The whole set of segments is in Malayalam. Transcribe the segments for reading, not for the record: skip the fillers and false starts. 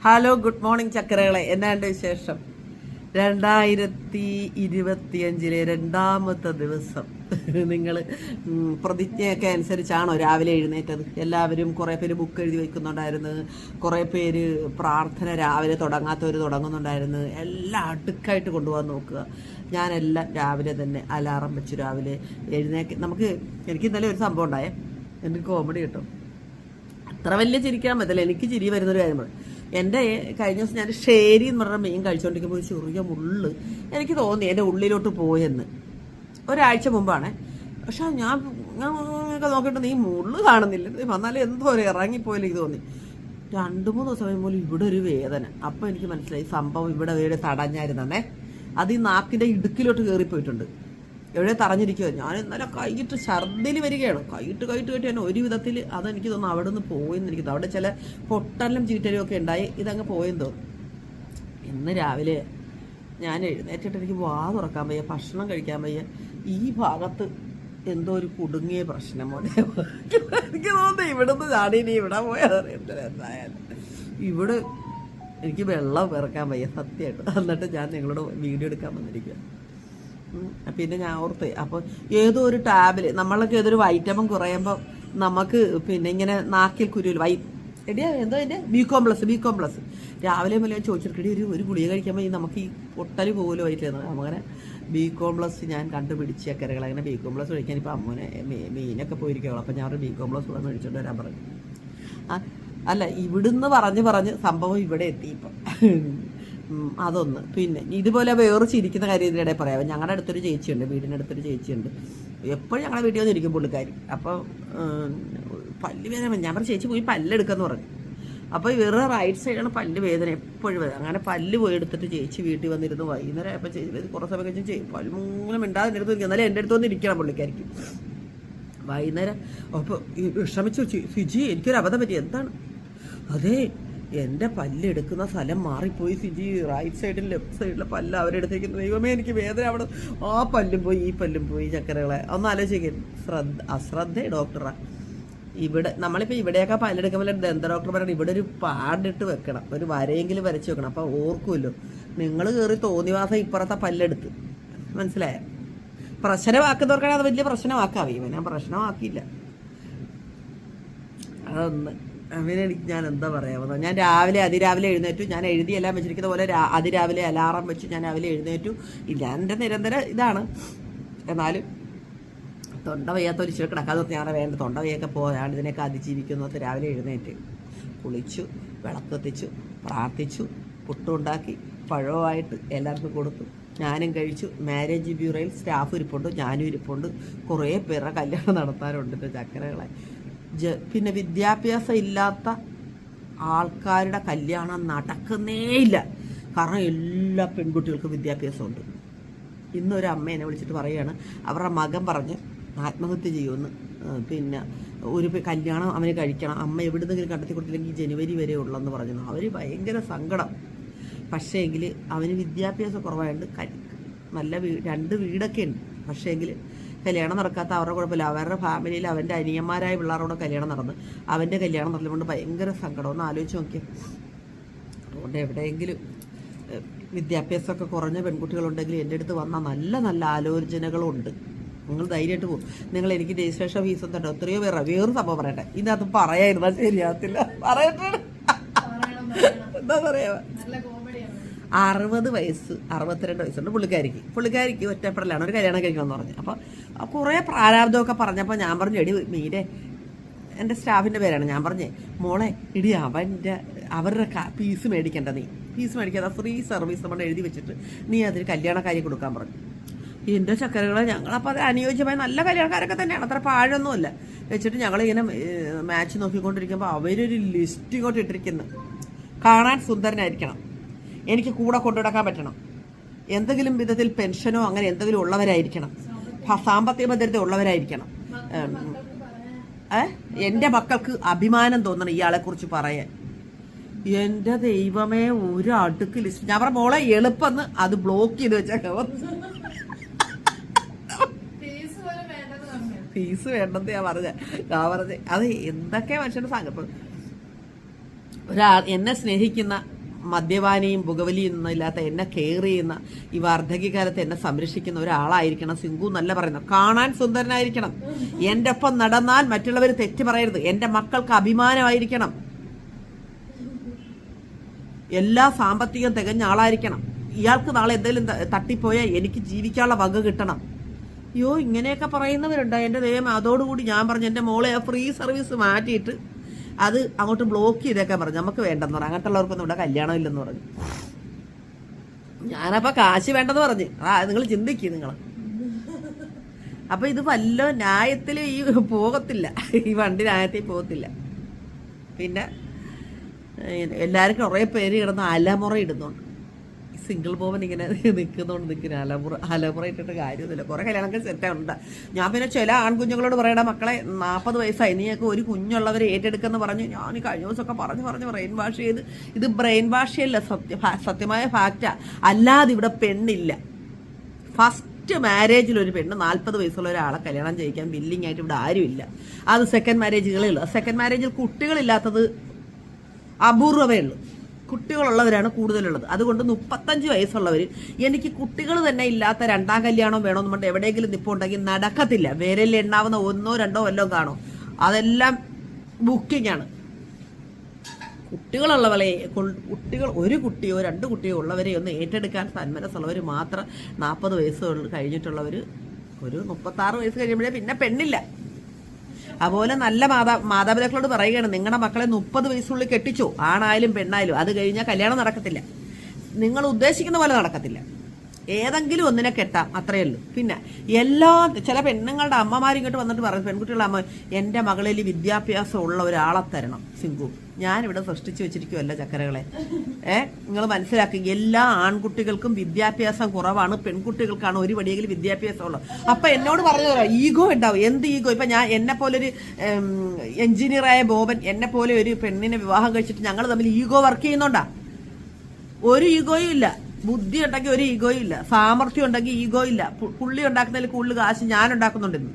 Hello, good morning ചക്കരകളെ. എന്നാണ്ട് വിശേഷം? 2025 രണ്ടാമത്തെ ദിവസം. നിങ്ങൾ പ്രതിജ്ഞയൊക്കെ അനുസരിച്ചാണോ രാവിലെ എഴുന്നേറ്റത്? എല്ലാവരും കുറേ പേര് ബുക്ക് എഴുതി വയ്ക്കുന്നുണ്ടായിരുന്നു, കുറേ പേര് പ്രാർത്ഥന രാവിലെ തുടങ്ങാത്തവർ തുടങ്ങുന്നുണ്ടായിരുന്നു. എല്ലാം അടുക്കായിട്ട് കൊണ്ടുപോകാൻ നോക്കുക. ഞാനെല്ലാം രാവിലെ തന്നെ അലാറം വെച്ച് രാവിലെ എനിക്ക് ഇന്നലെ ഒരു സംഭവം ഉണ്ടായേ, എനിക്ക് കോമഡി കിട്ടും. അത്ര വലിയ ചിരിക്കാൻ പറ്റില്ല, എനിക്ക് ചിരി വരുന്നൊരു കാര്യമാണ്. എൻ്റെ കഴിഞ്ഞ ദിവസം ഞാൻ ഷേരി എന്ന് പറഞ്ഞ മീൻ കഴിച്ചുകൊണ്ടിരിക്കുമ്പോൾ ഒരു ചെറിയ മുള്ള് എനിക്ക് തോന്നി എൻ്റെ ഉള്ളിലോട്ട് പോയെന്ന്. ഒരാഴ്ച മുമ്പാണ്. പക്ഷെ ഞാൻ നോക്കിയിട്ട് നീ മുള്ള് കാണുന്നില്ല, നീ വന്നാലും എന്തോ ഇറങ്ങിപ്പോയാലും എനിക്ക് തോന്നി. 2-3 ദിവസം കഴിയുമ്പോൾ ഇവിടെ ഒരു വേദന. അപ്പോൾ എനിക്ക് മനസ്സിലായി സംഭവം ഇവിടെ തടഞ്ഞായിരുന്നേ. അത് ഈ നാക്കിൻ്റെ ഇടുക്കിലോട്ട് കയറിപ്പോയിട്ടുണ്ട്. എവിടെ തറഞ്ഞിരിക്കുക. ഞാൻ ഇന്നലെ കൈയിട്ട് ഛർദ്ദിൽ വരികയാണ്. കൈയിട്ട് തന്നെ ഒരു വിധത്തിൽ അതെനിക്ക് തോന്നുന്നു അവിടെ നിന്ന് പോയെന്ന് എനിക്ക് തോന്നുന്നു. അവിടെ ചില പൊട്ടലും ചീറ്റലും ഒക്കെ ഉണ്ടായി, ഇതങ്ങ് പോയെന്ന് തോന്നുന്നു. ഇന്ന് രാവിലെ ഞാൻ എഴുന്നേറ്റിട്ട് എനിക്ക് വാ തുറക്കാൻ വയ്യ, ഭക്ഷണം കഴിക്കാൻ വയ്യ. ഈ ഭാഗത്ത് എന്തോ ഒരു കുടുങ്ങിയ പ്രശ്നം പോലെ എനിക്ക് തോന്നുന്നു. ഇവിടുന്ന് ചാടിയിനി ഇവിടെ പോയാൽ എന്തായാലും ഇവിടെ എനിക്ക് വെള്ളം ഇറക്കാൻ വയ്യ സത്യമായിട്ട്. എന്നിട്ട് ഞാൻ നിങ്ങളോട് വീഡിയോ എടുക്കാൻ വന്നിരിക്കുക. പിന്നെ ഞാൻ ഓർത്ത്, അപ്പോൾ ഏതോ ഒരു ടാബിൽ നമ്മളൊക്കെ ഏതൊരു വൈറ്റമിൻ കുറയുമ്പോൾ നമുക്ക് പിന്നെ ഇങ്ങനെ നാക്കിൽ കുരുവിൽ എടിയാ എന്തോ എൻ്റെ ബി കോംപ്ലസ് രാവിലെ മുതലേ ചോദിച്ചിട്ട് ഒരു ഗുളിക കഴിക്കുമ്പോൾ നമുക്ക് ഈ പൊട്ടൽ പോകുമല്ലോ വൈറ്റിൽ. അങ്ങനെ ബി കോംപ്ലസ് ഞാൻ കണ്ടുപിടിച്ച കരകൾ. അങ്ങനെ ബി കോംപ്ലസ് കഴിക്കാൻ ഇപ്പോൾ അമ്മൂനെ മീനൊക്കെ പോയിരിക്കുകയുള്ളൂ. അപ്പോൾ ഞാൻ ബി കോംപ്ലസ് കൂടെ മേടിച്ചുകൊണ്ട് വരാൻ പറഞ്ഞു. അല്ല, ഇവിടുന്ന് പറഞ്ഞ് സംഭവം ഇവിടെ എത്തി ഇപ്പം. അതൊന്ന്. പിന്നെ ഇതുപോലെ വേറെ ചിരിക്കുന്ന കാര്യം ഇതിനിടെ പറയാം. ഞങ്ങളുടെ അടുത്തൊരു ചേച്ചിയുണ്ട്, വീടിനടുത്തൊരു ചേച്ചിയുണ്ട്. എപ്പോഴും ഞങ്ങളുടെ വീട്ടിൽ വന്നിരിക്കും പുള്ളിക്കാരി. അപ്പോൾ പല്ല് വേദന. ഞാൻ പറഞ്ഞു ചേച്ചി പോയി പല്ലെടുക്കാന്ന് പറഞ്ഞു. അപ്പോൾ വേറെ റൈറ്റ് സൈഡാണ് പല്ല് വേദന എപ്പോഴും വേദന. അങ്ങനെ പല്ല് പോയി എടുത്തിട്ട് ചേച്ചി വീട്ടിൽ വന്നിരുന്നു. വൈകുന്നേരം ആയപ്പോൾ ചേച്ചി കുറേ സമയം കഴിച്ച് പല്ല് മിണ്ടാതെ എൻ്റെ അടുത്ത് എന്നാലും എൻ്റെ അടുത്ത് വന്നിരിക്കണം പുള്ളിക്കാരിക്ക്. വൈകുന്നേരം അപ്പോൾ വിഷമിച്ചു, സിജി എനിക്കൊരു അബദ്ധം പറ്റി. എന്താണ്? അതെ, എൻ്റെ പല്ലെടുക്കുന്ന സ്ഥലം മാറിപ്പോയി സിജി. റൈറ്റ് സൈഡിൽ ലെഫ്റ്റ് സൈഡിലെ പല്ല് അവരെടുത്തേക്കുന്നു. ദൈവമേ എനിക്ക് വേദന. അവിടെ ആ പല്ലും പോയി ഈ പല്ലും പോയി. ചക്കരകളെ ഒന്ന് ആലോചിക്കും. അശ്രദ്ധ ഡോക്ടറാ. ഇവിടെ നമ്മളിപ്പോൾ ഇവിടെയൊക്കെ പല്ലെടുക്കുമ്പോൾ ദന്ത ഡോക്ടർ പറയണം ഇവിടെ ഒരു പാടിട്ട് വെക്കണം, ഒരു വരയെങ്കിലും വരച്ച് വെക്കണം. അപ്പോൾ ഓർക്കുമല്ലോ. നിങ്ങൾ കയറി തോന്നിവാസം ഇപ്പുറത്തെ പല്ലെടുത്ത്. മനസ്സിലായ? പ്രശ്നമാക്കുന്നവർക്കാണെങ്കിൽ അത് വലിയ പ്രശ്നമാക്കാവേ. ഞാൻ പ്രശ്നമാക്കിയില്ല. അതൊന്ന് എനിക്ക് ഞാൻ എന്താ പറയാവുന്നത്. ഞാൻ അതിരാവിലെ എഴുന്നേറ്റു. ഞാൻ എഴുതിയെല്ലാം വെച്ചിരിക്കുന്ന പോലെ അതിരാവിലെ അലാറം വെച്ച് ഞാൻ രാവിലെ എഴുന്നേറ്റു. ഇല്ല, എൻ്റെ നിരന്തര ഇതാണ്. എന്നാലും തൊണ്ട വയ്യാത്തൊരു ഇച്ചിരി കിടക്കാതെ ഞാൻ വേണ്ട തൊണ്ട വയ്യൊക്കെ പോയാണ് ഇതിനൊക്കെ അതിജീവിക്കുന്നത്. രാവിലെ എഴുന്നേറ്റ് കുളിച്ചു, വിളക്കെത്തിച്ചു, പ്രാർത്ഥിച്ചു, പുട്ടുണ്ടാക്കി പഴമായിട്ട് എല്ലാവർക്കും കൊടുത്തു. ഞാനും കഴിച്ചു. മാരേജ് ബ്യൂറോയിൽ സ്റ്റാഫ് ഇരിപ്പുണ്ട്, ഞാനും ഇരിപ്പുണ്ട്. കുറേ പേരുടെ കല്യാണം നടത്താറുണ്ട് ചക്കരകളെ. പിന്നെ വിദ്യാഭ്യാസം ഇല്ലാത്ത ആൾക്കാരുടെ കല്യാണം നടക്കുന്നേയില്ല. കാരണം എല്ലാ പെൺകുട്ടികൾക്കും വിദ്യാഭ്യാസമുണ്ട്. ഇന്നൊരു അമ്മ എന്നെ വിളിച്ചിട്ട് പറയുകയാണ് അവരുടെ മകൻ പറഞ്ഞ് ആത്മഹത്യ ചെയ്യുമെന്ന്. പിന്നെ ഒരു കല്യാണം അവന് കഴിക്കണം, അമ്മ എവിടുന്നെങ്കിലും കണ്ടെത്തി കൊടുത്തില്ലെങ്കിൽ ജനുവരി വരെ ഉള്ളെന്ന് പറഞ്ഞു. അവർ ഭയങ്കര സങ്കടം. പക്ഷേ എങ്കിൽ അവന് വിദ്യാഭ്യാസം കുറവായതുകൊണ്ട് നല്ല 2 വീടൊക്കെ ഉണ്ട്. പക്ഷേ എങ്കിൽ കല്യാണം നടക്കാത്ത അവരുടെ കുഴപ്പമില്ല. അവരുടെ ഫാമിലിയിൽ അവൻ്റെ അനിയന്മാരായ പിള്ളേരോടെ കല്യാണം നടന്ന് അവൻ്റെ കല്യാണം നടന്നുകൊണ്ട് ഭയങ്കര സങ്കടം. ഒന്ന് ആലോചിച്ച് നോക്കിയാൽ. അതുകൊണ്ട് എവിടെയെങ്കിലും വിദ്യാഭ്യാസമൊക്കെ കുറഞ്ഞ പെൺകുട്ടികളുണ്ടെങ്കിൽ എൻ്റെ അടുത്ത് വന്നാൽ നല്ല നല്ല ആലോചനകളുണ്ട്. നിങ്ങൾ ധൈര്യമായിട്ട് പോകും. എനിക്ക് രജിസ്ട്രേഷൻ ഫീസും തട്ടോ എത്രയോ വേറെ സംഭവം പറയട്ടെ. ഇതിനകത്ത് പറയായിരുന്നാൽ ശരിയാകത്തില്ല. പറയട്ടെ, എന്താ പറയാ. 60 വയസ്സ് 62 വയസ്സുണ്ട് പുള്ളിക്കാരിക്ക് ഒറ്റപ്പെടലാണ്. ഒരു കല്യാണം കഴിക്കണമെന്ന് പറഞ്ഞു. അപ്പോൾ കുറേ പ്രാരാബ്ദമൊക്കെ പറഞ്ഞപ്പോൾ ഞാൻ പറഞ്ഞു എടി മീരെ, എൻ്റെ സ്റ്റാഫിൻ്റെ പേരാണ്. ഞാൻ പറഞ്ഞേ മോളെ ഇടി അവരുടെ ഫീസ് മേടിക്കേണ്ട, നീ ഫീസ് മേടിക്കാതെ ഫ്രീ സർവീസ് നമ്മൾ എഴുതി വെച്ചിട്ട് നീ അതിന് കല്യാണക്കാരി കൊടുക്കാൻ പറഞ്ഞു. എൻ്റെ ചക്കരകളെ ഞങ്ങളപ്പോൾ അത് അനുയോജ്യമായ നല്ല കല്യാണക്കാരൊക്കെ തന്നെയാണ്, അത്ര പാഴൊന്നുമില്ല. വെച്ചിട്ട് ഞങ്ങളിങ്ങനെ മാച്ച് നോക്കിക്കൊണ്ടിരിക്കുമ്പോൾ അവരൊരു ലിസ്റ്റ് ഇങ്ങോട്ട് ഇട്ടിരിക്കുന്നു. കാണാൻ സുന്ദരനായിരിക്കണം, എനിക്ക് കൂടെ കൊണ്ടുനടക്കാൻ പറ്റണം, എന്തെങ്കിലും വിധത്തിൽ പെൻഷനോ അങ്ങനെ എന്തെങ്കിലും ഉള്ളവരായിരിക്കണം, സാമ്പത്തിക ഭദ്രത ഉള്ളവരായിരിക്കണം, എൻ്റെ മക്കൾക്ക് അഭിമാനം തോന്നണം ഇയാളെക്കുറിച്ച് പറയാൻ. എൻ്റെ ദൈവമേ, ഒരു അടുക്ക് ലിസ്റ്റ്. ഞാൻ പറഞ്ഞ മോളെ എളുപ്പം അത് ബ്ലോക്ക് ചെയ്ത് വെച്ചേക്കാം. ഫീസ് വേണ്ടെന്ന് ഞാൻ പറഞ്ഞേ. അത് എന്തൊക്കെ മനുഷ്യൻ്റെ സങ്കല്പം. എന്നെ സ്നേഹിക്കുന്ന മദ്യപാനിയും പുകവലിയും ഒന്നും ഇല്ലാത്ത എന്നെ കെയർ ചെയ്യുന്ന ഈ വാർദ്ധക്യകാലത്ത് എന്നെ സംരക്ഷിക്കുന്ന ഒരാളായിരിക്കണം സിംഗു എന്നല്ല പറയുന്നത്. കാണാൻ സുന്ദരനായിരിക്കണം, എൻ്റെ ഒപ്പം നടന്നാൽ മറ്റുള്ളവർ തെറ്റ് പറയരുത്, എൻ്റെ മക്കൾക്ക് അഭിമാനമായിരിക്കണം, എല്ലാ സാമ്പത്തികം തികഞ്ഞ ആളായിരിക്കണം. ഇയാൾക്ക് നാളെ എന്തെങ്കിലും തട്ടിപ്പോയാൽ എനിക്ക് ജീവിക്കാനുള്ള വക കിട്ടണം. അയ്യോ, ഇങ്ങനെയൊക്കെ പറയുന്നവരുണ്ട്. എൻ്റെ ദൈവം, അതോടുകൂടി ഞാൻ പറഞ്ഞു എൻ്റെ മോളെ ആ ഫ്രീ സർവീസ് മാറ്റിയിട്ട് അത് അങ്ങോട്ട് ബ്ലോക്ക് ചെയ്തേക്കാൻ പറഞ്ഞു. നമുക്ക് വേണ്ടെന്ന് പറഞ്ഞു, അങ്ങനത്തെ ഉള്ളവർക്കൊന്നും ഇവിടെ കല്യാണം ഇല്ലെന്ന് പറഞ്ഞു. ഞാനപ്പോൾ കാശ് വേണ്ടെന്ന് പറഞ്ഞു. നിങ്ങൾ ചിന്തിക്കുക നിങ്ങൾ. അപ്പം ഇത് വല്ല ന്യായത്തിൽ ഈ പോകത്തില്ല, ഈ വണ്ടി ന്യായത്തിൽ പോകത്തില്ല. പിന്നെ എല്ലാവരും കുറേ പേര് കിടന്ന് അലമുറ ഇടുന്നുണ്ട്. സിംഗിൾ ബോവൻ ഇങ്ങനെ നിൽക്കുന്ന അലമുറ ഇട്ടിട്ട് കാര്യമൊന്നുമില്ല. കുറേ കല്യാണങ്ങൾ സെറ്റുണ്ട്. ഞാൻ പിന്നെ ചില ആൺകുഞ്ഞുങ്ങളോട് പറയണ, മക്കളെ 40 വയസ്സായി, നീയൊക്കെ ഒരു കുഞ്ഞുള്ളവരെ ഏറ്റെടുക്കുമെന്ന് പറഞ്ഞു. ഞാൻ കഴിഞ്ഞ ദിവസമൊക്കെ പറഞ്ഞ് ബ്രെയിൻ വാഷ് ചെയ്ത്. ഇത് ബ്രെയിൻ വാഷ് ചെയ്യല്ല, സത്യമായ ഫാക്റ്റാ. അല്ലാതെ ഇവിടെ പെണ്ണില്ല. ഫസ്റ്റ് മാരേജിൽ ഒരു പെണ്ണ് 40 വയസ്സുള്ള ഒരാളെ കല്യാണം ചെയ്യിക്കാൻ ബില്ലിംഗ് ആയിട്ട് ഇവിടെ ആരുമില്ല. അത് സെക്കൻഡ് മാരേജുകളേ ഉള്ളൂ. സെക്കൻഡ് മാരേജിൽ കുട്ടികളില്ലാത്തത് അപൂർവമേ ഉള്ളൂ. കുട്ടികളുള്ളവരാണ് കൂടുതലുള്ളത്. അതുകൊണ്ട് 35 വയസ്സുള്ളവർ എനിക്ക് കുട്ടികൾ തന്നെ ഇല്ലാത്ത 2ാം കല്യാണം വേണമെന്ന് പറഞ്ഞിട്ട് എവിടെയെങ്കിലും നിപ്പുണ്ടെങ്കിൽ നടക്കത്തില്ല. വിരലിൽ എണ്ണാവുന്ന 1, 2 വല്ലതും കാണും. അതെല്ലാം ബുക്കിംഗ് ആണ്. കുട്ടികളുള്ളവരെ, ഒരു കുട്ടിയോ 2 കുട്ടിയോ ഉള്ളവരെ ഒന്ന് ഏറ്റെടുക്കാൻ സന്മനസ്സുള്ളവർ മാത്രം. 40 വയസ്സ് കഴിഞ്ഞിട്ടുള്ളവർ ഒരു 36 വയസ്സ് കഴിയുമ്പോഴേ പിന്നെ പെണ്ണില്ല. അതുപോലെ നല്ല മാതാപിതാക്കളോട് പറയുകയാണ്, നിങ്ങളുടെ മക്കളെ 30 വയസ്സുള്ളിൽ കെട്ടിച്ചോ, ആണായാലും പെണ്ണായാലും. അത് കഴിഞ്ഞാൽ കല്യാണം നടക്കത്തില്ല, നിങ്ങൾ ഉദ്ദേശിക്കുന്ന പോലെ നടക്കത്തില്ല. ഏതെങ്കിലും ഒന്നിനെ കെട്ടാം, അത്രയേ ഉള്ളൂ. പിന്നെ ചില പെണ്ണുങ്ങളുടെ അമ്മമാരിങ്ങോട്ട് വന്നിട്ട് പറയും, പെൺകുട്ടികളുടെ അമ്മ, എൻ്റെ മകളിൽ വിദ്യാഭ്യാസം ഉള്ള ഒരാളെ തരണം സിംഗു. ഞാനിവിടെ സൃഷ്ടിച്ചു വെച്ചിരിക്കുമല്ല ചക്കരകളെ. നിങ്ങൾ മനസ്സിലാക്കി, എല്ലാ ആൺകുട്ടികൾക്കും വിദ്യാഭ്യാസം കുറവാണ്, പെൺകുട്ടികൾക്കാണ് ഒരു വടിയെങ്കിലും വിദ്യാഭ്യാസം ഉള്ളത്. അപ്പം എന്നോട് പറഞ്ഞു തരാം, ഈഗോ ഉണ്ടാവും. എന്ത് ഈഗോ? ഇപ്പം ഞാൻ എന്നെപ്പോലൊരു എഞ്ചിനീയറായ ബോബൻ എന്നെപ്പോലെ ഒരു പെണ്ണിനെ വിവാഹം കഴിച്ചിട്ട് ഞങ്ങൾ തമ്മിൽ ഈഗോ വർക്ക് ചെയ്യുന്നുണ്ടാ? ഒരു ഈഗോയും ഇല്ല. ബുദ്ധി ഉണ്ടെങ്കിൽ ഒരു ഈഗോയും ഇല്ല, സാമർഥ്യം ഉണ്ടെങ്കിൽ ഈഗോ ഇല്ല. പുള്ളി ഉണ്ടാക്കുന്നതിൽ കൂടുതൽ കാശ് ഞാൻ ഉണ്ടാക്കുന്നുണ്ടെന്ന്.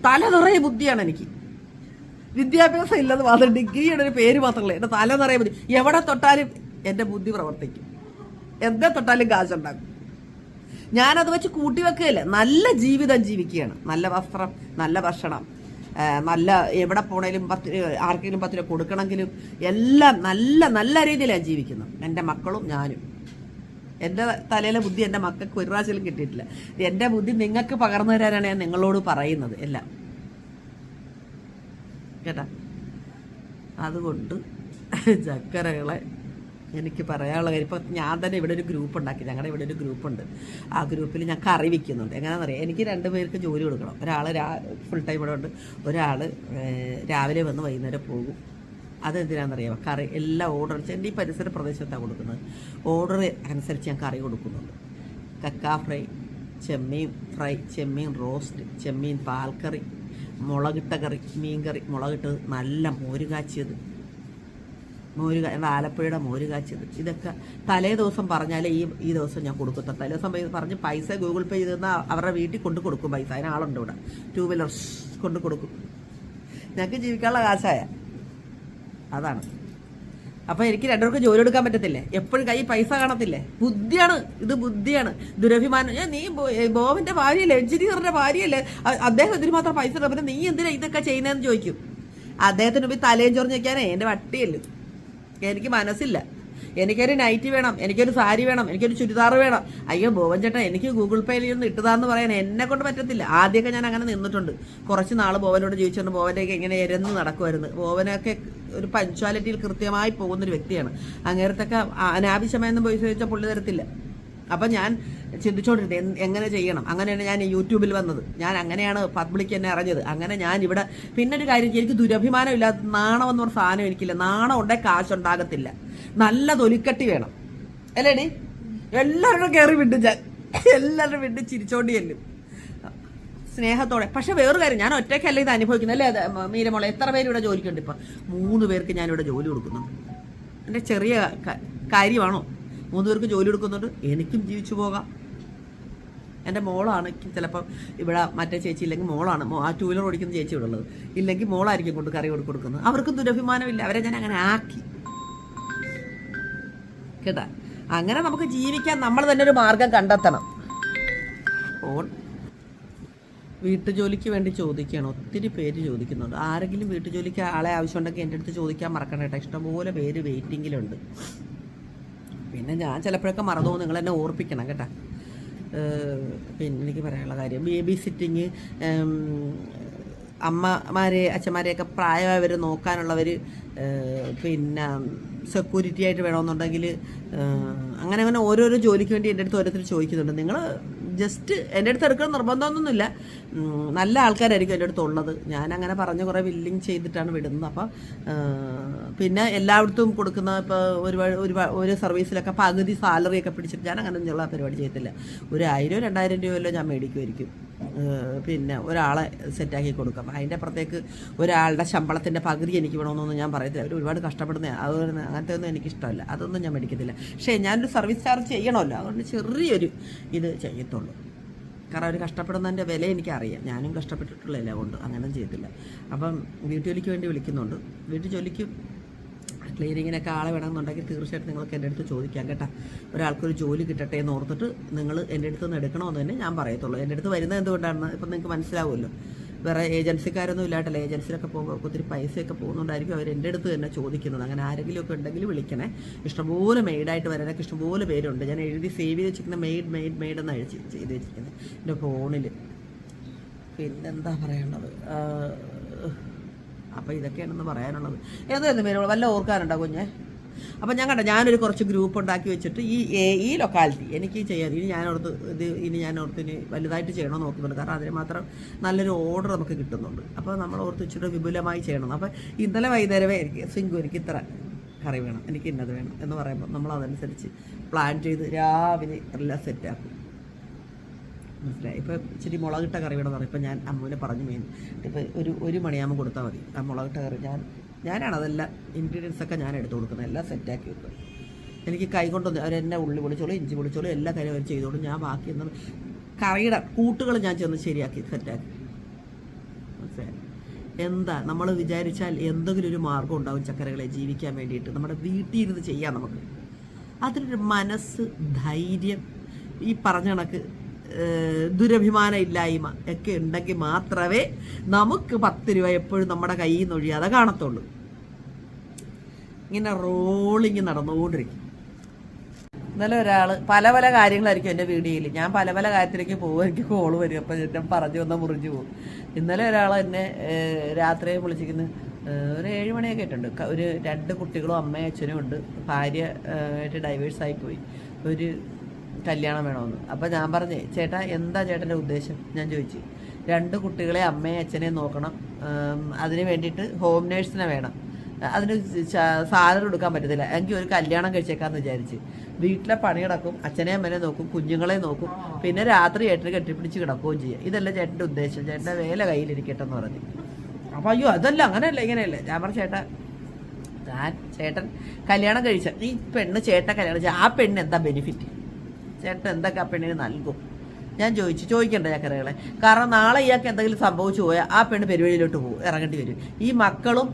തല നിറയെ ബുദ്ധിയാണ് എനിക്ക്. വിദ്യാഭ്യാസം ഇല്ലെന്ന് മാത്രം, ഡിഗ്രിയുടെ ഒരു പേര് മാത്രമല്ല, എൻ്റെ തല നിറയെ ബുദ്ധി. എവിടെ തൊട്ടാലും എൻ്റെ ബുദ്ധി പ്രവർത്തിക്കും, എവിടെ തൊട്ടാലും കാശുണ്ടാക്കും. ഞാനത് വെച്ച് കൂട്ടി വെക്കുകയില്ല. നല്ല ജീവിതം ജീവിക്കുകയാണ്. നല്ല വസ്ത്രം, നല്ല ഭക്ഷണം, നല്ല എവിടെ പോണേലും ആർക്കെങ്കിലും 10 രൂപ കൊടുക്കണമെങ്കിലും എല്ലാം നല്ല നല്ല രീതിയിലാണ് ജീവിക്കുന്നത്. എൻ്റെ മക്കളും ഞാനും. എൻ്റെ തലയിലെ ബുദ്ധി എൻ്റെ മക്കൾക്ക് ഒരു പ്രാവശ്യം കിട്ടിയിട്ടില്ല. എൻ്റെ ബുദ്ധി നിങ്ങൾക്ക് പകർന്നു തരാനാണ് ഞാൻ നിങ്ങളോട് പറയുന്നത് എല്ലാം, കേട്ടാ. അതുകൊണ്ട് ചക്കരകളെ എനിക്ക് പറയാനുള്ള കാര്യം, ഇപ്പം ഞാൻ തന്നെ ഇവിടെ ഒരു ഗ്രൂപ്പ് ഉണ്ടാക്കി. ഞങ്ങളുടെ ഇവിടെ ഒരു ഗ്രൂപ്പുണ്ട്. ആ ഗ്രൂപ്പിൽ ഞാൻ കറി വയ്ക്കുന്നുണ്ട്. എങ്ങനെയാണെന്നറിയാം, എനിക്ക് 2 പേർക്ക് ജോലി കൊടുക്കണം. ഒരാൾ ഫുൾ ടൈം ഇവിടെ ഉണ്ട്, ഒരാൾ രാവിലെ വന്ന് വൈകുന്നേരം പോകും. അതെന്തിനാണെന്നറിയാമോ? കറി എല്ലാം ഓർഡർ വെച്ച് എൻ്റെ ഈ പരിസര പ്രദേശത്താണ് കൊടുക്കുന്നത്. ഓർഡർ അനുസരിച്ച് ഞാൻ കറി കൊടുക്കുന്നുണ്ട്. കക്ക ഫ്രൈ, ചെമ്മീൻ ഫ്രൈ, ചെമ്മീൻ റോസ്റ്റ്, ചെമ്മീൻ പാൽക്കറി, മുളകിട്ട കറി, മീൻകറി, മുളകിട്ടത്, നല്ല മോര് കാച്ചിയത്, ആലപ്പുഴയുടെ മോര് കാച്ചിയത്. ഇതൊക്കെ തലേ ദിവസം പറഞ്ഞാലേ ഈ ദിവസം ഞാൻ കൊടുക്കും. തലേ ദിവസം പറഞ്ഞ് പൈസ ഗൂഗിൾ പേ ചെയ്ത് തന്നാൽ അവരുടെ വീട്ടിൽ കൊണ്ട് കൊടുക്കും. പൈസ അതിനാളുണ്ട് ഇവിടെ, 2 വീലർസ് കൊണ്ട് കൊടുക്കും. ഞങ്ങൾക്ക് ജീവിക്കാനുള്ള കാശായ അതാണ്. അപ്പം എനിക്ക് 2 പേർക്ക് ജോലി എടുക്കാൻ പറ്റത്തില്ലേ? എപ്പോഴും കൈ പൈസ കാണത്തില്ലേ? ബുദ്ധിയാണ് ഇത്, ബുദ്ധിയാണ്. ദുരഭിമാനം. നീ ബോബിൻ്റെ ഭാര്യയല്ലേ, എഞ്ചിനീയറിൻ്റെ ഭാര്യയല്ലേ, അദ്ദേഹം ഇതിന് മാത്രം പൈസ ഇടാം, പിന്നെ നീ എന്തിനാ ഇതൊക്കെ ചെയ്യുന്നതെന്ന് ചോദിക്കും. അദ്ദേഹത്തിന് മുമ്പിൽ തലയും ചൊറിഞ്ഞ് വയ്ക്കാനേ എൻ്റെ വട്ടിയല്ലോ. എനിക്ക് മനസ്സില്ല. എനിക്കൊരു നൈറ്റി വേണം, എനിക്കൊരു സാരി വേണം, എനിക്കൊരു ചുരിദാർ വേണം. അയ്യോ ബോബൻ ചേട്ടാ, എനിക്ക് ഗൂഗിൾ പേയിൽ ഒന്ന് ഇട്ടതാന്ന് പറയാൻ എന്നെ കൊണ്ട് പറ്റത്തില്ല. ആദ്യമൊക്കെ ഞാൻ അങ്ങനെ നിന്നിട്ടുണ്ട്. കുറച്ച് നാൾ ബോബനോട് ചോദിച്ചുകൊണ്ട് ബോബൻ്റെയൊക്കെ ഇങ്ങനെ എരന്ന് നടക്കുമായിരുന്നു. ബോബനൊക്കെ ഒരു പഞ്ച്വാലിറ്റിയിൽ കൃത്യമായി പോകുന്നൊരു വ്യക്തിയാണ്. അങ്ങേരത്തൊക്കെ അനാവശ്യമായൊന്നും പോയി ചോദിച്ചാൽ പുള്ളി തരത്തില്ല. അപ്പം ഞാൻ ചിന്തിച്ചുകൊണ്ടിരുന്നത് എങ്ങനെ ചെയ്യണം. അങ്ങനെയാണ് ഞാൻ യൂട്യൂബിൽ വന്നത്. ഞാൻ അങ്ങനെയാണ് പബ്ലിക് എന്നെ അറിഞ്ഞത്. അങ്ങനെ ഞാൻ ഇവിടെ പിന്നെ ഒരു കാര്യം, എനിക്ക് ദുരഭിമാനം ഇല്ലാത്ത നാണമെന്ന് പറഞ്ഞ സാധനം എനിക്കില്ല. നാണം ഉണ്ടെങ്കിൽ കാശുണ്ടാകത്തില്ല. നല്ല തൊലിക്കട്ടി വേണം അല്ലേടി? എല്ലാവരും കയറി വിട്ടു ഞാൻ, എല്ലാവരും വിട്ട് ചിരിച്ചോണ്ടി ചെല്ലും സ്നേഹത്തോടെ. പക്ഷെ വേറൊരു കാര്യം, ഞാൻ ഒറ്റയ്ക്കല്ല ഇത് അനുഭവിക്കുന്നത് അല്ലേ മീരമോളെ? എത്ര പേര് ഇവിടെ ജോലിക്കുണ്ട്? ഇപ്പം 3 പേർക്ക് ഞാനിവിടെ ജോലി കൊടുക്കുന്നുണ്ട്. എൻ്റെ ചെറിയ കാര്യമാണോ? 3 പേർക്ക് ജോലി കൊടുക്കുന്നുണ്ട്, എനിക്കും ജീവിച്ചു പോകാം. എൻ്റെ മോളാണ് ചിലപ്പം ഇവിടെ മറ്റേ ചേച്ചി ഇല്ലെങ്കിൽ മോളാണ്, ആ 2 വീലർ ഓടിക്കുന്ന ചേച്ചി ഇവിടെ ഉള്ളത്. ഇല്ലെങ്കിൽ മോളായിരിക്കും കൊണ്ട് കറി കൊടുക്കുന്നത്. അവർക്കും ദുരഭിമാനമില്ല. അവരെ ഞാൻ അങ്ങനെ ആക്കി. കേട്ടാ. അങ്ങനെ നമുക്ക് ജീവിക്കാൻ നമ്മൾ തന്നെ ഒരു മാർഗം കണ്ടെത്തണം. ഫോൺ വീട്ടുജോലിക്ക് വേണ്ടി ചോദിക്കുകയാണ്, ഒത്തിരി പേര് ചോദിക്കുന്നുണ്ട്. ആരെങ്കിലും വീട്ടുജോലിക്ക് ആളെ ആവശ്യമുണ്ടെങ്കിൽ എൻ്റെ അടുത്ത് ചോദിക്കാൻ മറക്കണം കേട്ടോ. ഇഷ്ടംപോലെ പേര് വെയിറ്റിങ്ങിലുണ്ട്. പിന്നെ ഞാൻ ചിലപ്പോഴൊക്കെ മറന്നു പോകും, നിങ്ങൾ എന്നെ ഓർപ്പിക്കണം കേട്ടോ. പിന്നെ എനിക്ക് പറയാനുള്ള കാര്യം, ബേബി സിറ്റിങ്, അമ്മമാരെ അച്ഛന്മാരെയൊക്കെ പ്രായമായവർ നോക്കാനുള്ളവർ, പിന്നെ സെക്യൂരിറ്റി ആയിട്ട് വേണമെന്നുണ്ടെങ്കിൽ അങ്ങനെ അങ്ങനെ ഓരോരോ ജോലിക്ക് വേണ്ടി എൻ്റെ അടുത്ത് ഓരോരുത്തർ ചോദിക്കുന്നുണ്ട്. നിങ്ങൾ ജസ്റ്റ് എൻ്റെ അടുത്ത് എടുക്കണം നിർബന്ധമൊന്നുമില്ല. നല്ല ആൾക്കാരായിരിക്കും എൻ്റെ അടുത്ത് ഉള്ളത്. ഞാൻ അങ്ങനെ പറഞ്ഞ് കുറേ വില്ലിങ് ചെയ്തിട്ടാണ് വിടുന്നത്. അപ്പം പിന്നെ എല്ലായിടത്തും കൊടുക്കുന്ന ഇപ്പോൾ ഒരു സർവീസിലൊക്കെ പകുതി സാലറിയൊക്കെ പിടിച്ചിട്ട് ഞാൻ അങ്ങനെ ഉള്ള പരിപാടി ചെയ്യത്തില്ല. 1000-2000 രൂപയല്ലോ ഞാൻ മേടിക്കുമായിരിക്കും. പിന്നെ ഒരാളെ സെറ്റാക്കി കൊടുക്കാം. അപ്പം അതിൻ്റെ അപ്പുറത്തേക്ക് ഒരാളുടെ ശമ്പളത്തിൻ്റെ പകുതി എനിക്ക് വേണമെന്നൊന്നും ഞാൻ പറയത്തില്ല. അവർ ഒരുപാട് കഷ്ടപ്പെടുന്ന അതുകൊണ്ട് അങ്ങനത്തെ ഒന്നും എനിക്കിഷ്ടമല്ല. അതൊന്നും ഞാൻ മേടിക്കത്തില്ല. പക്ഷേ ഞാനൊരു സർവീസ് ചാർജ് ചെയ്യണമല്ലോ, അതുകൊണ്ട് ചെറിയൊരു ഇത് ചെയ്യത്തുള്ളൂ. കാരണം അവർ കഷ്ടപ്പെടുന്നതിൻ്റെ വില എനിക്കറിയാം. ഞാനും കഷ്ടപ്പെട്ടിട്ടുള്ള എല്ലാം കൊണ്ട് അങ്ങനെ ചെയ്തില്ല. അപ്പം വീട്ടുജോലിക്ക് വേണ്ടി വിളിക്കുന്നുണ്ട്. വീട്ടുജോലിക്ക് ക്ലീനിങ്ങിനൊക്കെ ആളെ വേണമെന്നുണ്ടെങ്കിൽ തീർച്ചയായിട്ടും നിങ്ങൾക്ക് എൻ്റെ അടുത്ത് ചോദിക്കാം കേട്ടോ. ഒരാൾക്കൊരു ജോലി കിട്ടട്ടെ എന്ന് ഓർത്തിട്ട് നിങ്ങൾ എൻ്റെ അടുത്ത് നിന്ന് എടുക്കണമെന്ന് തന്നെ ഞാൻ പറയത്തുള്ളൂ. എൻ്റെ അടുത്ത് വരുന്നത് എന്തുകൊണ്ടാണെന്ന് ഇപ്പം നിങ്ങൾക്ക് മനസ്സിലാവുമല്ലോ. വേറെ ഏജൻസിക്കാരൊന്നും ഇല്ലാട്ടല്ല. ഏജൻസിയിലൊക്കെ പോകുമ്പോൾ ഒത്തിരി പൈസയൊക്കെ പോകുന്നുണ്ടായിരിക്കും അവർ എൻ്റെ അടുത്ത് തന്നെ ചോദിക്കുന്നത്. അങ്ങനെ ആരെങ്കിലും ഒക്കെ ഉണ്ടെങ്കിൽ വിളിക്കണേ. ഇഷ്ടംപോലെ മെയ്ഡായിട്ട് വരാനൊക്കെ ഇഷ്ടംപോലെ പേരുണ്ട്. ഞാൻ എഴുതി സേവ് ചെയ്ത് വെച്ചിരിക്കുന്ന മെയ്ഡ് എന്ന് ചെയ്ത് വെച്ചിരിക്കുന്നത് എൻ്റെ ഫോണിൽ. പിന്നെന്താ പറയാനുള്ളത്? അപ്പോൾ ഇതൊക്കെയാണെന്ന് പറയാനുള്ളത്. എന്തായിരുന്നു പേര് വല്ല ഓർക്കാനുണ്ടോ കുഞ്ഞെ? അപ്പം ഞാനൊരു കുറച്ച് ഗ്രൂപ്പ് ഉണ്ടാക്കി വെച്ചിട്ട് ഈ ലൊക്കാലിറ്റി എനിക്ക് ചെയ്യാൻ ഇനി വലുതായിട്ട് ചെയ്യണമെന്ന് നോക്കുന്നുണ്ട്. കാരണം അതിന് മാത്രം നല്ലൊരു ഓർഡർ നമുക്ക് കിട്ടുന്നുണ്ട്. അപ്പോൾ നമ്മൾ ഓർത്ത് വെച്ചിട്ട് വിപുലമായി ചെയ്യണം. അപ്പോൾ ഇന്നലെ വൈകുന്നേരമേ എനിക്ക് ഇത്ര കറി വേണം, എനിക്ക് ഇന്നത് വേണം എന്ന് പറയുമ്പോൾ നമ്മൾ അതനുസരിച്ച് പ്ലാൻ ചെയ്ത് രാവിലെ എല്ലാം സെറ്റാക്കും. മനസ്സിലായി? ഇപ്പോൾ ഇച്ചിരി മുളകിട്ട കറി വേണമെന്ന് പറയും. ഇപ്പം ഞാൻ അമ്മുവിനെ പറഞ്ഞു മെയിൻ ഇപ്പോൾ ഒരു മണിയാകുമ്പോൾ കൊടുത്താൽ മതി. ആ മുളകിട്ട കറി ഞാനാണ് അതെല്ലാം ഇൻഗ്രീഡിയൻസൊക്കെ ഞാൻ എടുത്ത് കൊടുക്കുന്നത്. എല്ലാം സെറ്റാക്കി വെക്കും. എനിക്ക് കൈ കൊണ്ടൊന്നും അവരെന്നെ ഉള്ളി പൊളിച്ചോളും ഇഞ്ചി പൊളിച്ചോളും എല്ലാ കാര്യം അവർ ചെയ്തോളും. ഞാൻ ബാക്കി എന്നത് കറിയുടെ കൂട്ടുകൾ ഞാൻ ചെന്ന് ശരിയാക്കി സെറ്റാക്കി. മനസ്സിലായി? എന്താ നമ്മൾ വിചാരിച്ചാൽ എന്തെങ്കിലും ഒരു മാർഗ്ഗം ഉണ്ടാവും ചക്കരകളെ ജീവിക്കാൻ വേണ്ടിയിട്ട്. നമ്മുടെ വീട്ടിൽ ഇരുന്ന് ചെയ്യാം നമുക്ക്. അതിനൊരു മനസ്സ്, ധൈര്യം, ഈ പറഞ്ഞ കണക്ക് ദുരഭിമാന ഇല്ലായ്മ ഒക്കെ ഉണ്ടെങ്കിൽ മാത്രമേ നമുക്ക് 10 രൂപ എപ്പോഴും നമ്മുടെ കയ്യിൽ നിന്ന് ഒഴിയാതെ കാണത്തുള്ളൂ. ഇങ്ങനെ റോളിങ് നടന്നുകൊണ്ടിരിക്കും. ഇന്നലെ ഒരാൾ പല കാര്യങ്ങളായിരിക്കും എൻ്റെ വീഡിയോയിൽ. ഞാൻ പല കാര്യത്തിലേക്ക് പോകും. എനിക്ക് കോള് വരും. അപ്പം ഞാൻ പറഞ്ഞു വന്നാൽ മുറിഞ്ഞു പോകും. ഇന്നലെ ഒരാൾ എന്നെ രാത്രി വിളിച്ചിരിക്കുന്നു. ഒരു 7 മണിയൊക്കെ ആയിട്ടുണ്ട്. 2 കുട്ടികളും അമ്മയും അച്ഛനും ഉണ്ട്. ഭാര്യ ആയിട്ട് ഡൈവേഴ്സായി പോയി. ഒരു കല്യാണം വേണമെന്ന്. അപ്പോൾ ഞാൻ പറഞ്ഞേ, ചേട്ടാ എന്താ ചേട്ടൻ്റെ ഉദ്ദേശം? ഞാൻ ചോദിച്ചു. 2 കുട്ടികളെ അമ്മയും അച്ഛനെയും നോക്കണം, അതിന് വേണ്ടിയിട്ട് ഹോം നേഴ്സിനെ വേണം, അതിന് സാലറി കൊടുക്കാൻ പറ്റത്തില്ല, എങ്കിൽ ഒരു കല്യാണം കഴിച്ചേക്കാന്ന് വിചാരിച്ച്. വീട്ടിലെ പണി കിടക്കും, അച്ഛനെ അമ്മനെ നോക്കും, കുഞ്ഞുങ്ങളെ നോക്കും, പിന്നെ രാത്രി ചേട്ടന് കെട്ടിപ്പിടിച്ച് കിടക്കുകയും ചെയ്യുക. ഇതല്ല ചേട്ടൻ്റെ ഉദ്ദേശം, ചേട്ടൻ്റെ വേല കയ്യിലിരിക്കട്ടെ എന്ന് പറഞ്ഞു. അപ്പോൾ അയ്യോ അതല്ല അങ്ങനെയല്ല ഇങ്ങനെയല്ല. ഞാൻ പറഞ്ഞു ചേട്ടൻ കല്യാണം കഴിച്ച ഈ പെണ്ണ് ചേട്ടൻ കല്യാണം കഴിച്ച ആ പെണ്ണ് എന്താ ബെനിഫിറ്റ്? ചേട്ടൻ എന്തൊക്കെ ആ പെണ്ണിന് നൽകും? ഞാൻ ചോദിക്കണ്ട ചക്കരകളെ. കാരണം നാളെ ഇയാൾക്ക് എന്തെങ്കിലും സംഭവിച്ചു പോയാൽ ആ പെണ്ണ് പെരുവഴിയിലോട്ട് പോകും, ഇറങ്ങേണ്ടി വരും. ഈ മക്കളും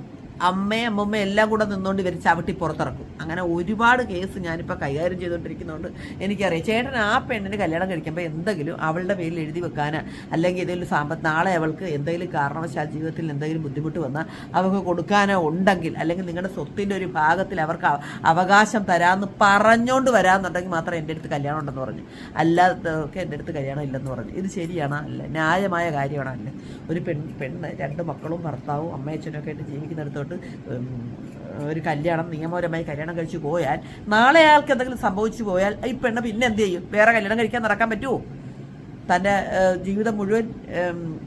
അമ്മയും അമ്മമ്മയും എല്ലാം കൂടെ നിന്നുകൊണ്ട് ഇവർ ചവിട്ടി പുറത്തിറക്കും. അങ്ങനെ ഒരുപാട് കേസ് ഞാനിപ്പോൾ കൈകാര്യം ചെയ്തുകൊണ്ടിരിക്കുന്നതുകൊണ്ട് എനിക്കറിയാം. ചേട്ടൻ ആ പെണ്ണിന് കല്യാണം കഴിക്കുമ്പോൾ എന്തെങ്കിലും അവളുടെ പേരിൽ എഴുതി വെക്കാനോ അല്ലെങ്കിൽ ഏതെങ്കിലും നാളെ അവൾക്ക് എന്തെങ്കിലും കാരണവശാൽ ജീവിതത്തിൽ എന്തെങ്കിലും ബുദ്ധിമുട്ട് വന്നാൽ അവർക്ക് കൊടുക്കാനോ ഉണ്ടെങ്കിൽ, അല്ലെങ്കിൽ നിങ്ങളുടെ സ്വത്തിൻ്റെ ഒരു ഭാഗത്തിൽ അവർക്ക് അവകാശം തരാമെന്ന് പറഞ്ഞുകൊണ്ട് വരാമെന്നുണ്ടെങ്കിൽ മാത്രം എൻ്റെ അടുത്ത് കല്യാണം ഉണ്ടെന്ന് പറഞ്ഞു. അല്ലാത്തവർക്ക് എൻ്റെ അടുത്ത് കല്യാണം ഇല്ലെന്ന് പറഞ്ഞു. ഇത് ശരിയാണോ? അല്ല, ന്യായമായ കാര്യമാണോ? അല്ല. ഒരു പെണ്ണ് 2 മക്കളും ഭർത്താവും അമ്മയച്ഛനൊക്കെ ആയിട്ട് ജീവിക്കുന്നിടത്തോട്ട് ഒരു കല്യാണം നിയമപരമായി കല്യാണം കഴിച്ചു പോയാൽ നാളെ അയാൾക്ക് എന്തെങ്കിലും സംഭവിച്ചു പോയാൽ ഈ പെണ്ണ് പിന്നെ എന്ത് ചെയ്യും? വേറെ കല്യാണം കഴിക്കാൻ നടക്കാൻ പറ്റുമോ? തൻ്റെ ജീവിതം മുഴുവൻ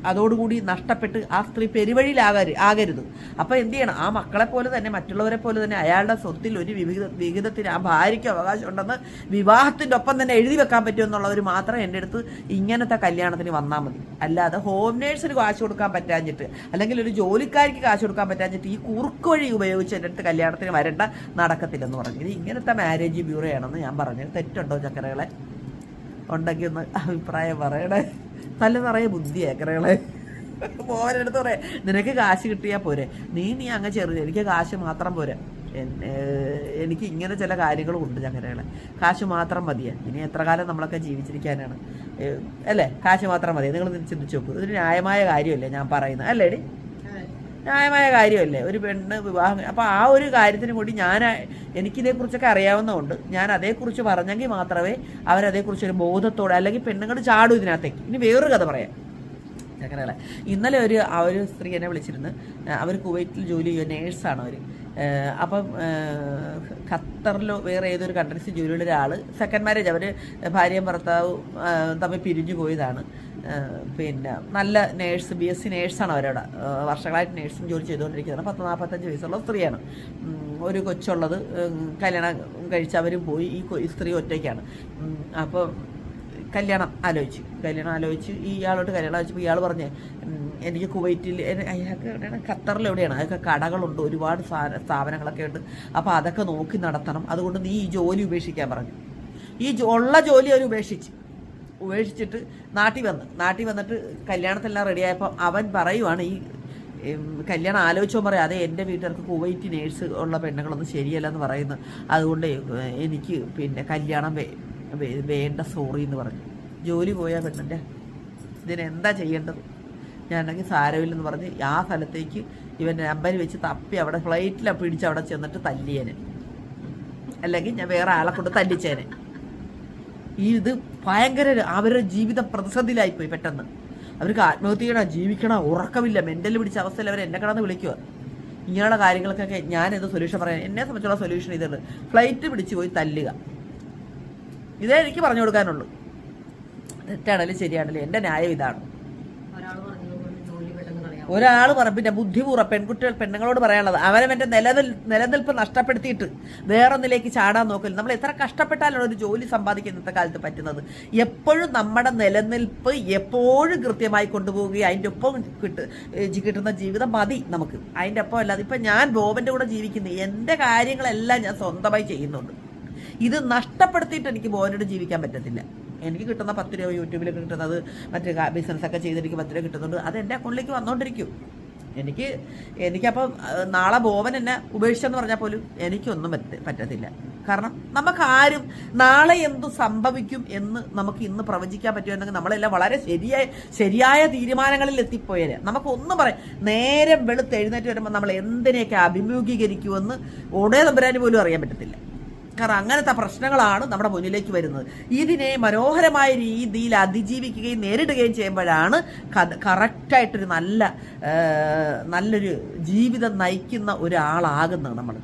അതോടുകൂടി നഷ്ടപ്പെട്ട് ആ സ്ത്രീ പെരുവഴിയിലാകരുത്. അപ്പോൾ എന്ത് ചെയ്യണം? ആ മക്കളെ പോലെ തന്നെ മറ്റുള്ളവരെ പോലെ തന്നെ അയാളുടെ സ്വത്തിൽ ഒരു വിഹിതത്തിന് ആ ഭാര്യയ്ക്ക് അവകാശം ഉണ്ടെന്ന് വിവാഹത്തിൻ്റെ ഒപ്പം തന്നെ എഴുതി വെക്കാൻ പറ്റുമെന്നുള്ളവർ മാത്രം എൻ്റെ അടുത്ത് ഇങ്ങനത്തെ കല്യാണത്തിന് വന്നാൽ മതി. അല്ലാതെ ഹോം നേഴ്സിന് കാശ് കൊടുക്കാൻ പറ്റാഞ്ഞിട്ട് അല്ലെങ്കിൽ ഒരു ജോലിക്കാരിക്ക് കാശ് കൊടുക്കാൻ പറ്റാഞ്ഞിട്ട് ഈ കുറുക്ക് വഴി ഉപയോഗിച്ച് എൻ്റെ അടുത്ത് കല്യാണത്തിന് വരേണ്ട, നടക്കത്തില്ലെന്ന് പറഞ്ഞു. ഇത് ഇങ്ങനത്തെ മാരേജ് ബ്യൂറോ ആണെന്ന് ഞാൻ പറഞ്ഞത്. തെറ്റുണ്ടോ ചക്കരകളെ? ഉണ്ടെങ്കിൽ ഒന്ന് അഭിപ്രായം പറയണേ. നല്ല നിറയെ ബുദ്ധി ചക്കരകളെ. മോനെടുത്ത് പറയാം, നിനക്ക് കാശ് കിട്ടിയാൽ പോരെ, നീ അങ്ങ് ചെറിയ, എനിക്ക് കാശ് മാത്രം പോരെ. എനിക്ക് ഇങ്ങനെ ചില കാര്യങ്ങളും ഉണ്ട് ചങ്ങരകളെ. കാശ് മാത്രം മതിയാ, ഇനി എത്ര കാലം നമ്മളൊക്കെ ജീവിച്ചിരിക്കാനാണ് അല്ലേ? കാശ് മാത്രം മതി. നിങ്ങൾ ചിന്തിച്ച് നോക്കൂ, ഇതൊരു ന്യായമായ കാര്യമല്ലേ ഞാൻ പറയുന്നത്, അല്ലേടി? ന്യായമായ കാര്യമല്ലേ ഒരു പെണ്ണ് വിവാഹം? അപ്പോൾ ആ ഒരു കാര്യത്തിന് കൂടി എനിക്കിതേക്കുറിച്ചൊക്കെ അറിയാവുന്നതുകൊണ്ട് ഞാൻ അതേക്കുറിച്ച് പറഞ്ഞെങ്കിൽ മാത്രമേ അവരതേക്കുറിച്ചൊരു ബോധത്തോടെ, അല്ലെങ്കിൽ പെണ്ണുങ്ങൾ ചാടും ഇതിനകത്തേക്ക്. ഇനി വേറൊരു കഥ പറയാം ചങ്ങരകളെ. ഇന്നലെ ആ ഒരു സ്ത്രീ എന്നെ വിളിച്ചിരുന്ന്, അവർ കുവൈറ്റിൽ ജോലി ചെയ്യുക, നേഴ്സാണ് അവർ. അപ്പം ഖത്തറിലോ വേറെ ഏതൊരു കൺട്രീസിൽ ജോലിയുള്ള ഒരാൾ, സെക്കൻഡ് മാരേജ്, അവർ ഭാര്യയും ഭർത്താവും തമ്മിൽ പിരിഞ്ഞു പോയതാണ്. പിന്നെ നല്ല നേഴ്സ്, BSc നേഴ്സാണ് അവരവിടെ, വർഷങ്ങളായിട്ട് നേഴ്സിംഗ് ജോലി ചെയ്തുകൊണ്ടിരിക്കുന്നതാണ്. 40-45 വയസ്സുള്ള സ്ത്രീയാണ്. ഒരു കൊച്ചുള്ളത്, കല്യാണം കഴിച്ച് അവർ പോയി. ഈ സ്ത്രീ ഒറ്റയ്ക്കാണ്. അപ്പോൾ കല്യാണം ആലോചിച്ച് ഇയാളോട്ട് കല്യാണം ആലോചിച്ചപ്പോൾ ഇയാൾ പറഞ്ഞേ, എനിക്ക് കുവൈറ്റിൽ, അയാൾക്ക് എവിടെയാണ്, ഖത്തറിൽ എവിടെയാണ്, അതൊക്കെ കടകളുണ്ട്, ഒരുപാട് സ്ഥാപനങ്ങളൊക്കെ ഉണ്ട്, അപ്പോൾ അതൊക്കെ നോക്കി നടത്തണം, അതുകൊണ്ട് നീ ഈ ജോലി ഉപേക്ഷിക്കാൻ പറഞ്ഞു. ഉള്ള ജോലി അവർ ഉപേക്ഷിച്ചിട്ട് നാട്ടിൽ വന്നിട്ട് കല്യാണത്തിനെല്ലാം റെഡിയായപ്പോൾ അവൻ പറയുവാണ്, ഈ കല്യാണം ആലോചിച്ചോ പറയാം, അതെ എൻ്റെ വീട്ടുകാർക്ക് കുവൈറ്റ് നേഴ്സ് ഉള്ള പെണ്ണുങ്ങളൊന്നും ശരിയല്ലെന്ന് പറയുന്നു, അതുകൊണ്ട് എനിക്ക് പിന്നെ കല്യാണം വേണ്ട, സോറി എന്ന് പറഞ്ഞു. ജോലി പോയാൽ പെണ്ണിൻ്റെ ഇതിനെന്താ ചെയ്യേണ്ടത്? ഞാനാണെങ്കിൽ സാരമില്ലെന്ന് പറഞ്ഞ് ആ സ്ഥലത്തേക്ക് ഇവൻ്റെ നമ്പർ വെച്ച് തപ്പി അവിടെ ഫ്ലൈറ്റിലാണ് പിടിച്ച് അവിടെ ചെന്നിട്ട് തല്ലിയേനെ, അല്ലെങ്കിൽ ഞാൻ വേറെ ആളെ കൊണ്ട് തല്ലിച്ചേനെ. ഇത് ഭയങ്കര അവരുടെ ജീവിതം പ്രതിസന്ധിയിലായിപ്പോയി. പെട്ടെന്ന് അവർക്ക് ആത്മഹത്യ ചെയ്യണം, ജീവിക്കണം, ഉറക്കമില്ല, മെൻ്റൽ പിടിച്ച അവസ്ഥയിൽ അവർ എന്നെ കിടന്ന് വിളിക്കുക. ഇങ്ങനെയുള്ള കാര്യങ്ങൾക്കൊക്കെ ഞാനെന്ത് സൊല്യൂഷൻ പറയാൻ? എന്നെ സംബന്ധിച്ചുള്ള സൊല്യൂഷൻ ഇതുണ്ട്, ഫ്ലൈറ്റ് പിടിച്ച് പോയി തല്ലുക. ഇതേ എനിക്ക് പറഞ്ഞു കൊടുക്കാനുള്ളൂ. തെറ്റാണല്ലോ ശരിയാണല്ലോ, എൻ്റെ ന്യായം ഇതാണ്. ഒരാൾ പിന്നെ ബുദ്ധിപൂർവ്വം പെണ്ണുങ്ങളോട് പറയാനുള്ളത്, അവനവൻ്റെ നിലനിൽപ്പ് നഷ്ടപ്പെടുത്തിയിട്ട് വേറൊന്നിലേക്ക് ചാടാൻ നോക്കില്ല. നമ്മൾ എത്ര കഷ്ടപ്പെട്ടാലാണ് ഒരു ജോലി സമ്പാദിക്കാൻ ഇന്നത്തെ കാലത്ത് പറ്റുന്നത്? എപ്പോഴും നമ്മുടെ നിലനിൽപ്പ് എപ്പോഴും കൃത്യമായി കൊണ്ടുപോവുകയും അതിൻ്റെ ഒപ്പം കിട്ടുന്ന ജീവിതം മതി നമുക്ക്. അതിൻ്റെ ഒപ്പം അല്ലാതെ ഇപ്പം ഞാൻ ബോബൻ്റെ കൂടെ ജീവിക്കുന്നു, എൻ്റെ കാര്യങ്ങളെല്ലാം ഞാൻ സ്വന്തമായി ചെയ്യുന്നുണ്ട്. ഇത് നഷ്ടപ്പെടുത്തിയിട്ട് എനിക്ക് ബോബനോട് ജീവിക്കാൻ പറ്റത്തില്ല. എനിക്ക് കിട്ടുന്ന 10 രൂപ യൂട്യൂബിലൊക്കെ കിട്ടുന്നത്, മറ്റേ ബിസിനസ്സൊക്കെ ചെയ്ത് എനിക്ക് 10 രൂപ കിട്ടുന്നുണ്ട്, അത് എൻ്റെ അക്കൗണ്ടിലേക്ക് വന്നുകൊണ്ടിരിക്കും. എനിക്കപ്പോൾ നാളെ ബോബൻ എന്നെ ഉപേക്ഷിച്ചെന്ന് പറഞ്ഞാൽ പോലും എനിക്കൊന്നും പറ്റത്തില്ല. കാരണം നമുക്കാരും നാളെ എന്തു സംഭവിക്കും എന്ന് നമുക്ക് ഇന്ന് പ്രവചിക്കാൻ പറ്റുമെന്നെങ്കിൽ നമ്മളെല്ലാം വളരെ ശരിയായ തീരുമാനങ്ങളിൽ എത്തിപ്പോയാലേ നമുക്കൊന്നും പറയാം. നേരം വെളുത്ത് എഴുന്നേറ്റ് വരുമ്പോൾ നമ്മൾ എന്തിനെയൊക്കെ അഭിമുഖീകരിക്കുമെന്ന് ഉടേ തമ്പുരാന് പോലും അറിയാൻ പറ്റത്തില്ല. കാരണം അങ്ങനത്തെ പ്രശ്നങ്ങളാണ് നമ്മുടെ മുന്നിലേക്ക് വരുന്നത്. ഇതിനെ മനോഹരമായ രീതിയിൽ അതിജീവിക്കുകയും നേരിടുകയും ചെയ്യുമ്പോഴാണ് കറക്റ്റായിട്ടൊരു നല്ലൊരു ജീവിതം നയിക്കുന്ന ഒരാളാകുന്നത് നമ്മൾ.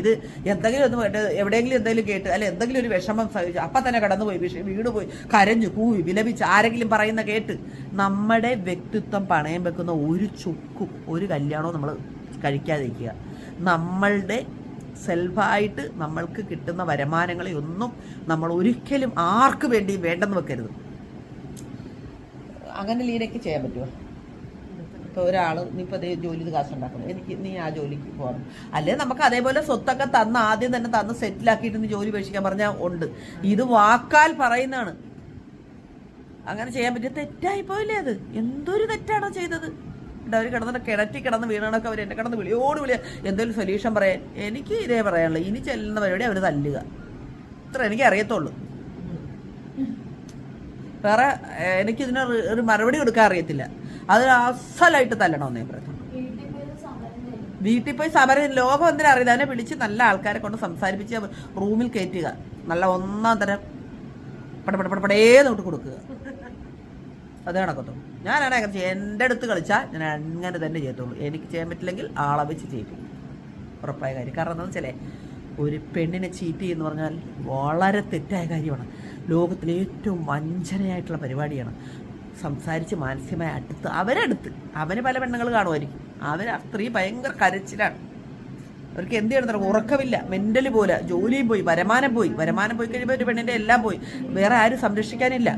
ഇത് എന്തെങ്കിലും എവിടെയെങ്കിലും എന്തെങ്കിലും കേട്ട്, അല്ലെ എന്തെങ്കിലും ഒരു വിഷമം സഹിച്ച് അപ്പം തന്നെ കടന്നുപോയി വീട് പോയി കരഞ്ഞു കൂവി വിലപിച്ച് ആരെങ്കിലും പറയുന്ന കേട്ട് നമ്മുടെ വ്യക്തിത്വം പണയം വെക്കുന്ന ഒരു ചുക്കും ഒരു കല്യാണവും നമ്മൾ കഴിക്കാതിരിക്കുക. നമ്മളുടെ സെൽഫായിട്ട് നമ്മൾക്ക് കിട്ടുന്ന വരുമാനങ്ങളെ ഒന്നും നമ്മൾ ഒരിക്കലും ആർക്ക് വേണ്ടിയും വേണ്ടെന്ന് വെക്കരുത്. അങ്ങനെ ലീനയ്ക്ക് ചെയ്യാൻ പറ്റുമോ? ഇപ്പോൾ ഒരാൾ നീ ഇപ്പോൾ അതേ ജോലി കാശുണ്ടാക്കണം, നീ ആ ജോലിക്ക് പോകണം, അല്ലെ നമുക്ക് അതേപോലെ സ്വത്തൊക്കെ ആദ്യം തന്നെ സെറ്റിലാക്കിയിട്ട് നീ ജോലി ഉപേക്ഷിക്കാൻ പറഞ്ഞാൽ ഉണ്ട്. ഇത് വാക്കാൽ പറയുന്നതാണ്. അങ്ങനെ ചെയ്യാൻ പറ്റിയ തെറ്റായിപ്പോയില്ലേ? അത് എന്തൊരു തെറ്റാണോ ചെയ്തത്? അവർ കിണറ്റി കിടന്ന് വീണണൊക്കെ അവർ എന്നെ കിടന്ന് വിളിയോട് എന്തെങ്കിലും സൊല്യൂഷൻ പറയാൻ. എനിക്ക് ഇതേ പറയാനുള്ളൂ, ഇനി ചെല്ലുന്ന പരിപാടി അവർ തല്ലുക, ഇത്ര എനിക്ക് അറിയത്തുള്ളൂ. വേറെ എനിക്കിതിന് ഒരു മറുപടി കൊടുക്കാൻ അറിയത്തില്ല. അത് അസലായിട്ട് തല്ലണമെന്നേ പറയുന്നു. വീട്ടിൽ പോയി സമരം, ലോകം എന്തിനാ അറിയില്ല, അതിനെ വിളിച്ച് നല്ല ആൾക്കാരെ കൊണ്ട് സംസാരിപ്പിച്ച് റൂമിൽ കയറ്റുക, നല്ല ഒന്നാം തരം പടപടേന്ന് കൊടുക്കുക. അത് കണക്കത്തുള്ളൂ. ഞാനാണ് അങ്ങനെ ചെയ്യാം. എൻ്റെ അടുത്ത് കളിച്ചാൽ ഞാൻ അങ്ങനെ തന്നെ ചെയ്യത്തുള്ളൂ. എനിക്ക് ചെയ്യാൻ പറ്റില്ലെങ്കിൽ ആളെ വെച്ച് ചെയ്യും, ഉറപ്പായ കാര്യം. കാരണം എന്താണെന്ന് വെച്ചാലേ, ഒരു പെണ്ണിനെ ചീറ്റ് ചെയ്യുമെന്ന് പറഞ്ഞാൽ വളരെ തെറ്റായ കാര്യമാണ്. ലോകത്തിലെ ഏറ്റവും വഞ്ചനയായിട്ടുള്ള പരിപാടിയാണ്. സംസാരിച്ച് മാനസികമായി അവന് പല പെണ്ണുങ്ങൾ കാണുമായിരിക്കും, ആ സ്ത്രീ ഭയങ്കര കരച്ചിലാണ്. അവർക്ക് എന്ത് ചെയ്യണം, ഉറക്കമില്ല, മെൻ്റലി പോലെ, ജോലിയും പോയി, വരുമാനം പോയി കഴിയുമ്പോൾ ഒരു പെണ്ണിൻ്റെ എല്ലാം പോയി, വേറെ ആരും സംരക്ഷിക്കാനില്ല.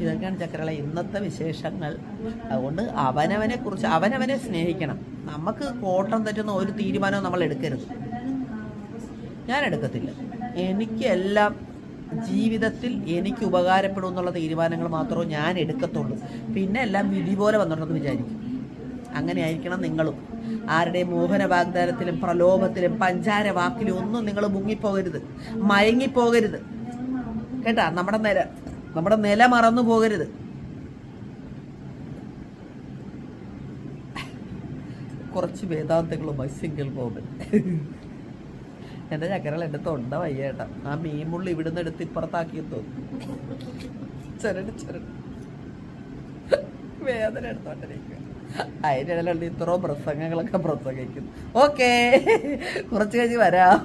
ഇതൊക്കെയാണ് ചക്രകളെ ഇന്നത്തെ വിശേഷങ്ങൾ. അതുകൊണ്ട് അവനവനെ സ്നേഹിക്കണം. നമുക്ക് കോട്ടം തെറ്റുന്ന ഒരു തീരുമാനവും നമ്മൾ എടുക്കരുത്. ഞാൻ എടുക്കത്തില്ല. എനിക്കെല്ലാം ജീവിതത്തിൽ എനിക്ക് ഉപകാരപ്പെടും എന്നുള്ള തീരുമാനങ്ങൾ മാത്രമേ ഞാൻ എടുക്കത്തുള്ളൂ. പിന്നെ എല്ലാം വിധി പോലെ വന്നിട്ടുണ്ടെന്ന് വിചാരിക്കും. അങ്ങനെ ആയിരിക്കണം നിങ്ങളും. ആരുടെയും മോഹന വാഗ്ദാനത്തിലും പ്രലോഭത്തിലും പഞ്ചാര വാക്കിലും ഒന്നും നിങ്ങൾ മുങ്ങിപ്പോകരുത്, മയങ്ങിപ്പോകരുത് കേട്ടാ. നമ്മുടെ നില മറന്നു പോകരുത്. കുറച്ച് വേദാന്തങ്ങളുമായി സിംഗിൾ മോമൻ. എൻ്റെ ചക്കരകൾ എൻ്റെ തൊണ്ട വയ്യേട്ടാ. ആ മീമുള്ളി ഇവിടുന്ന് എടുത്ത് ഇപ്പുറത്താക്കിയെന്ന് തോന്നുന്നു. ചരട് വേദന എടുത്തോണ്ടിരിക്കുക. അതിനിടയിലുള്ള ഇത്രയും പ്രസംഗങ്ങളൊക്കെ പ്രസംഗിക്കുന്നു. ഓക്കേ, കുറച്ച് കഴിഞ്ഞ് വരാം.